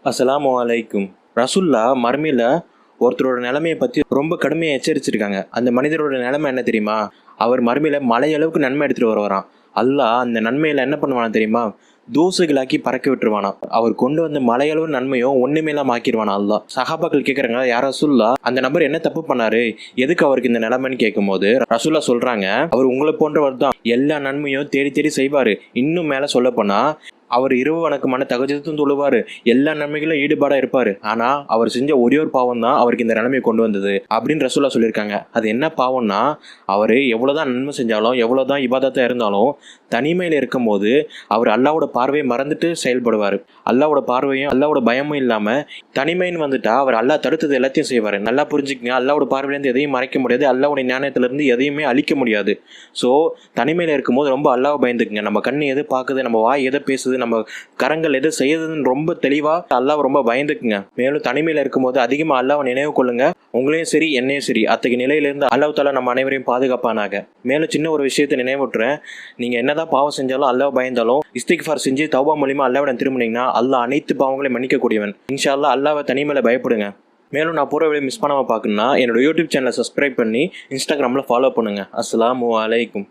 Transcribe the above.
அஸ்ஸலாமு அலைக்கும். ரசூல்லா மறுமையில ஒருத்தரோட நிலைமையை பற்றி ரொம்ப கடுமையாக எச்சரிச்சிருக்காங்க. அந்த மனிதரோட நிலைமை என்ன தெரியுமா? அவர் மறுமையில மலையளவுக்கு நன்மை எடுத்துகிட்டு வருவாராம். அல்லாஹ் அந்த நன்மையில் என்ன பண்ணுவானா தெரியுமா? தூசுகளாக்கி பறக்க விட்டுருவானா. அவர் கொண்டு வந்த மலையளவு நன்மையும் ஒண்ணுமேலாம் ஆக்கிடுவானா அல்லாஹ். சஹாபாக்கள் கேட்குறாங்க, யார் ரசூல்லா, அந்த நபர் என்ன தப்பு பண்ணாரு, எதுக்கு அவருக்கு இந்த நிலைமைன்னு கேட்கும்போது ரசூல்லா சொல்றாங்க, அவர் உங்களை போன்றவர் தான், எல்லா நன்மையும் தேடி தேடி செய்வாரு. இன்னும் மேல சொல்ல போனா அவர் இரவு வணக்கமான தகஜத்தும் தொழுவாரு, எல்லா நன்மைகளும் ஈடுபாடா இருப்பாரு. ஆனா அவர் செஞ்ச ஒரே ஒரு பாவம் தான் அவருக்கு இந்த நிலைமையை கொண்டு வந்தது அப்படின்னு ரசூல்லா சொல்லியிருக்காங்க. அது என்ன பாவம்னா, அவர் எவ்வளவுதான் நன்மை செஞ்சாலும் எவ்வளவுதான் இபாதத்தா இருந்தாலும் தனிமையில இருக்கும் போது அவர் அல்லாவோட பார்வையை மறந்துட்டு செயல்படுவார். அல்லாவோட பார்வையும் அல்லாவோட பயமும் இல்லாம தனிமைன்னு வந்துட்டா அவர் அல்லாஹ் தடுத்தது எல்லாத்தையும் செய்வார். நல்லா புரிஞ்சுக்கங்க, அல்லாவோட பார்வையிலேருந்து எதையும் மறைக்க முடியாது, அல்லாவுடைய ஞானத்திலிருந்து எதையுமே அழிக்க முடியாது. ஸோ தனிமையில இருக்கும்போது ரொம்ப அல்லாவை பயந்துக்குங்க. நம்ம கண்ணு எது பார்க்குது, நம்ம வாய் எதை பேசுது, நம்ம கரங்கள் எது செய்யுதுன்னு ரொம்ப தெளிவா அல்லாஹ் ரொம்ப பயந்துக்குங்க. மேலும் தனிமையில இருக்கும்போது அதிகமா அல்லாஹ்வை நினைவு கொள்ளுங்க. உங்களையும் சரி என்னையும் சரி அத்தகைய நிலையிலிருந்து அல்லாஹ் தஆலா நம்ம அனைவரையும் பாதுகாப்பானாக. மேலும் சின்ன ஒரு விஷயத்தை நினைவுட்டுறேன், நீங்க என்னதான் பாவம் செஞ்சாலும் அல்லாஹ் பயந்தாலும் இஸ்திக்ஃபார் செஞ்சு தௌபா மூலியமா அல்லாஹ்விடம் திரும்பினீங்கன்னா அல்லாஹ் அனைத்து பாவங்களையும் மன்னிக்கக்கூடியவன். இன்ஷா அல்லாஹ் அல்லாஹ்வை தனிமையில பயப்படுங்க. மேலும் நான் போகிற வீடியோ மிஸ் பண்ணாமல் பார்க்கணுன்னா என்னோட யூடியூப் சேனலை சப்ஸ்கிரைப் பண்ணி இன்ஸ்டாகிராமில் ஃபாலோ பண்ணுங்கள். அஸ்ஸலாமு அலைக்கும்.